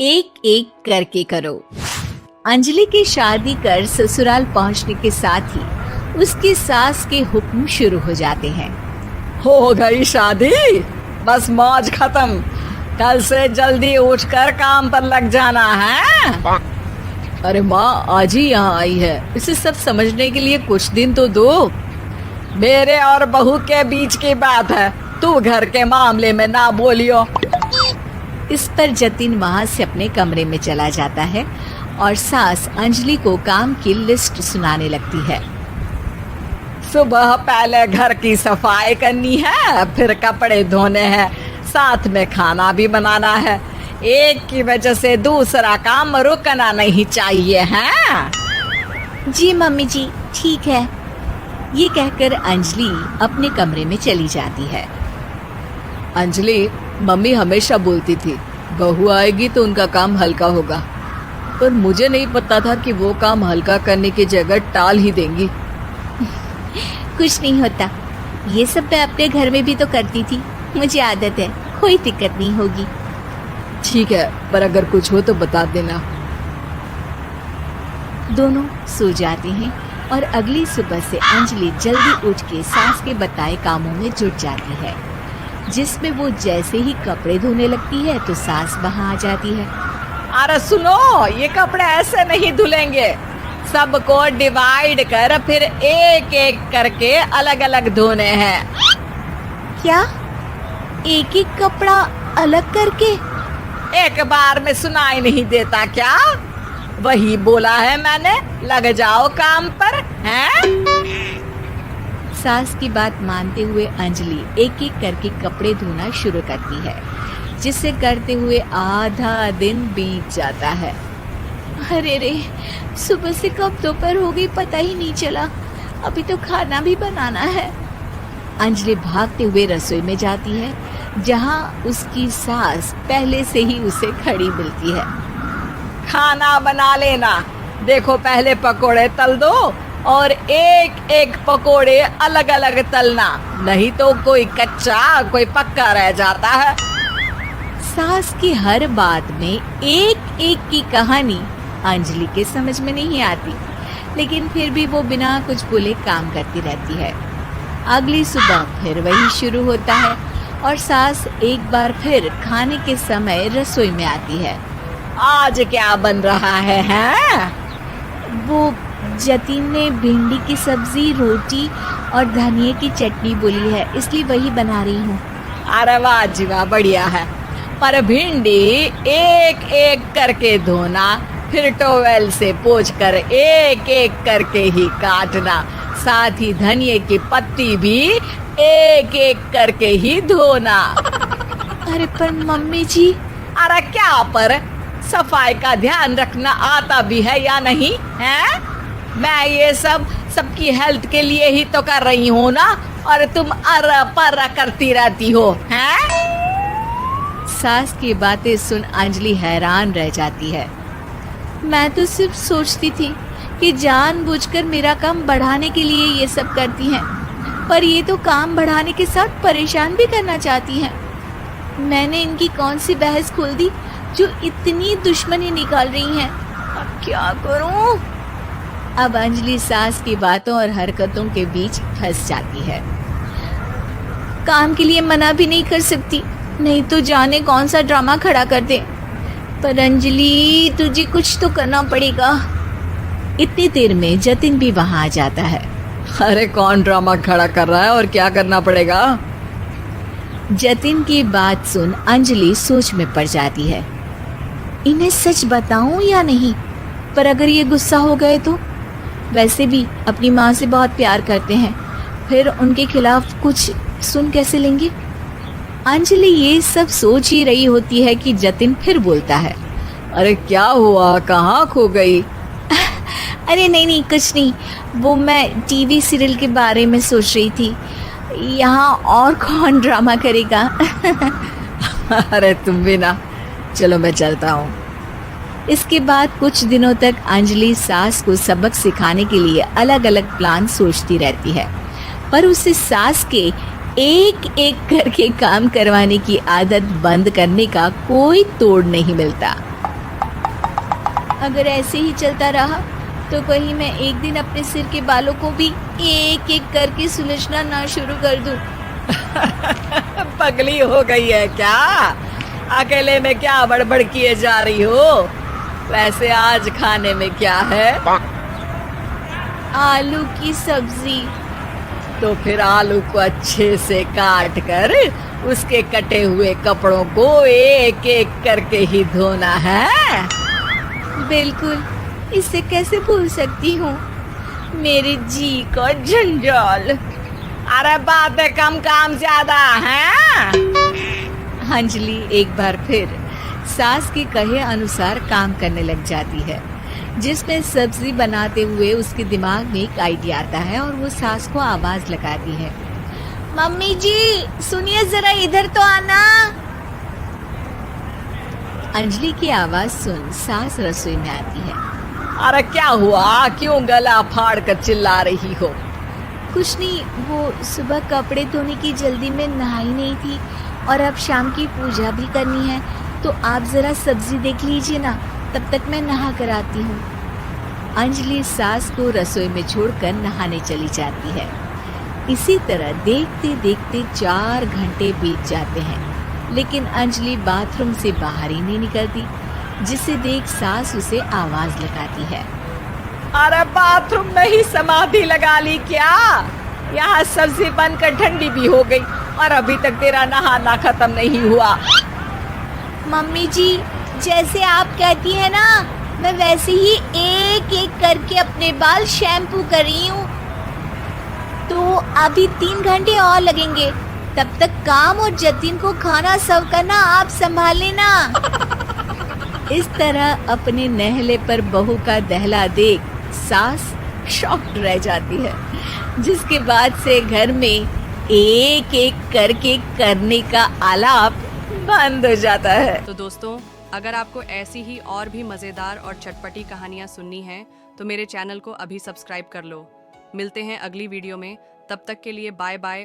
एक एक करके करो। अंजलि की शादी कर ससुराल पहुंचने के साथ ही उसकी सास के हुक्म शुरू हो जाते हैं। हो गई शादी, बस मौज खत्म। कल से जल्दी उठकर काम पर लग जाना है। अरे माँ आज ही यहाँ आई है, इसे सब समझने के लिए कुछ दिन तो दो। मेरे और बहू के बीच की बात है, तू घर के मामले में ना बोलियो। इस पर जतिन वहाँ से अपने कमरे में चला जाता है और सास अंजलि को काम की लिस्ट सुनाने लगती है। सुबह पहले घर की सफाई करनी है, फिर कपड़े धोने हैं, साथ में खाना भी बनाना है। एक की वजह से दूसरा काम रुकना नहीं चाहिए है। जी मम्मी जी ठीक है। ये कहकर अंजलि अपने कमरे में चली जाती है। अंजलि, मम्मी हमेशा बोलती थी बहू आएगी तो उनका काम हल्का होगा, पर मुझे नहीं पता था कि वो काम हल्का करने की जगह टाल ही देंगी। कुछ नहीं होता, ये सब मैं अपने घर में भी तो करती थी, मुझे आदत है, कोई दिक्कत नहीं होगी। ठीक है, पर अगर कुछ हो तो बता देना। दोनों सो जाते हैं और अगली सुबह से अंजलि जल्दी उठ के सास के बताए कामों में जुट जाती है, जिसमें वो जैसे ही कपड़े धोने लगती है तो सास वहाँ आ जाती है। अरे सुनो, ये कपड़े ऐसे नहीं धुलेंगे, सबको डिवाइड कर फिर एक एक करके अलग अलग धोने हैं। क्या एक एक कपड़ा अलग करके? एक बार में सुनाई नहीं देता क्या? वही बोला है मैंने, लग जाओ काम पर हैं? सास की बात मानते हुए अंजलि एक एक करके कपड़े धोना शुरू करती है, जिसे करते हुए आधा दिन बीत जाता है। अरे रे, सुबह से कब दोपहर हो गई पता ही नहीं चला, अभी तो खाना भी बनाना है। अंजलि भागते हुए रसोई में जाती है, जहाँ उसकी सास पहले से ही उसे खड़ी मिलती है। खाना बना लेना, देखो पहले पकोड़े तल दो और एक एक पकोड़े अलग अलग तलना, नहीं तो कोई कच्चा कोई पक्का रह जाता है। सास की हर बात में एक एक की कहानी अंजलि के समझ में नहीं आती, लेकिन फिर भी वो बिना कुछ बोले काम करती रहती है। अगली सुबह फिर वही शुरू होता है और सास एक बार फिर खाने के समय रसोई में आती है। आज क्या बन रहा है हैं? वो जतिन ने भिंडी की सब्जी, रोटी और धनिया की चटनी बोली है, इसलिए वही बना रही हूँ। अरे वाह जी वाह, बढ़िया है। पर भिंडी एक एक करके धोना, फिर टोवेल से पोंछकर एक एक करके ही काटना, साथ ही धनिया की पत्ती भी एक एक करके ही धोना। अरे पर मम्मी जी। अरे क्या पर, सफाई का ध्यान रखना आता भी है या नहीं है? मैं ये सब सबकी हेल्थ के लिए ही तो कर रही हूँ ना, और तुम अर पर करती रहती हो हैं? सास की बातें सुन अंजलि हैरान रह जाती है। मैं तो सिर्फ सोचती थी कि जानबूझकर मेरा काम बढ़ाने के लिए ये सब करती हैं, पर ये तो काम बढ़ाने के साथ परेशान भी करना चाहती हैं। मैंने इनकी कौन सी बहस खोल दी जो इतनी दुश्मनी निकाल रही हैं? अब क्या करूं? अब अंजलि सास की बातों और हरकतों के बीच फंस जाती है। काम के लिए मना भी नहीं कर सकती, नहीं तो जाने कौन सा ड्रामा खड़ा कर दे। पर अंजलि तुझे कुछ तो करना पड़ेगा। इतनी देर में जतिन भी वहां आ जाता है। अरे कौन ड्रामा खड़ा कर रहा है और क्या करना पड़ेगा? जतिन की बात सुन अंजलि सोच में पड़ जाती है। इन्हें सच बताऊं या नहीं? पर अगर ये गुस्सा हो गए तो? वैसे भी अपनी माँ से बहुत प्यार करते हैं, फिर उनके खिलाफ कुछ सुन कैसे लेंगे? अंजलि ये सब सोच ही रही होती है कि जतिन फिर बोलता है। अरे क्या हुआ, कहाँ खो गई? अरे नहीं कुछ नहीं, वो मैं टीवी सीरियल के बारे में सोच रही थी। यहाँ और कौन ड्रामा करेगा? अरे तुम भी ना, चलो मैं चलता हूँ। इसके बाद कुछ दिनों तक अंजलि सास को सबक सिखाने के लिए अलग अलग प्लान सोचती रहती है, पर उसे सास के एक एक करके काम करवाने की आदत बंद करने का कोई तोड़ नहीं मिलता। अगर ऐसे ही चलता रहा तो कहीं मैं एक दिन अपने सिर के बालों को भी एक एक करके सुलझना ना शुरू कर दूं। पगली हो गई है क्या? अकेले में क्या बड़बड़ किए जा रही हो? वैसे आज खाने में क्या है? आलू की सब्जी। तो फिर आलू को अच्छे से काट कर उसके कटे हुए कपड़ों को एक एक करके ही धोना है। बिल्कुल, इसे कैसे भूल सकती हूँ? मेरे जी का जंजाल। अरे बातें कम काम ज्यादा है। अंजलि एक बार फिर सास के कहे अनुसार काम करने लग जाती है, जिसमें सब्जी बनाते हुए उसके दिमाग में एक आइडिया आता है और वो सास को आवाज लगाती है। मम्मी जी सुनिए, जरा इधर तो आना। अंजलि की आवाज सुन सास रसोई में आती है। अरे क्या हुआ? क्यों गला फाड़ कर चिल्ला रही हो? कुछ नहीं, वो सुबह कपड़े धोने की जल्दी में नहाई नहीं थी और अब शाम की पूजा भी करनी है, तो आप जरा सब्जी देख लीजिए ना, तब तक मैं नहा कर आती हूँ। अंजलि सास को रसोई में छोड़कर नहाने चली जाती है। इसी तरह देखते देखते 4 घंटे बीत जाते हैं, लेकिन अंजलि बाथरूम से बाहर ही नहीं निकलती, जिसे देख सास उसे आवाज लगाती है। अरे बाथरूम में ही समाधि लगा ली क्या? यहाँ सब्जी बनकर ठंडी भी हो गई और अभी तक तेरा नहाना खत्म नहीं हुआ। मम्मी जी जैसे आप कहती हैं ना, मैं वैसे ही एक एक करके अपने बाल शैम्पू कर रही हूँ। तो अभी 3 घंटे और लगेंगे, तब तक काम और जतिन को खाना सर्व करना आप संभाल लेना। इस तरह अपने नहले पर बहू का दहला देख सास शॉक्ड रह जाती है, जिसके बाद से घर में एक एक करके करने का आलाप बंद हो जाता है। तो दोस्तों, अगर आपको ऐसी ही और भी मज़ेदार और चटपटी कहानियाँ सुननी हैं तो मेरे चैनल को अभी सब्सक्राइब कर लो। मिलते हैं अगली वीडियो में, तब तक के लिए बाय बाय।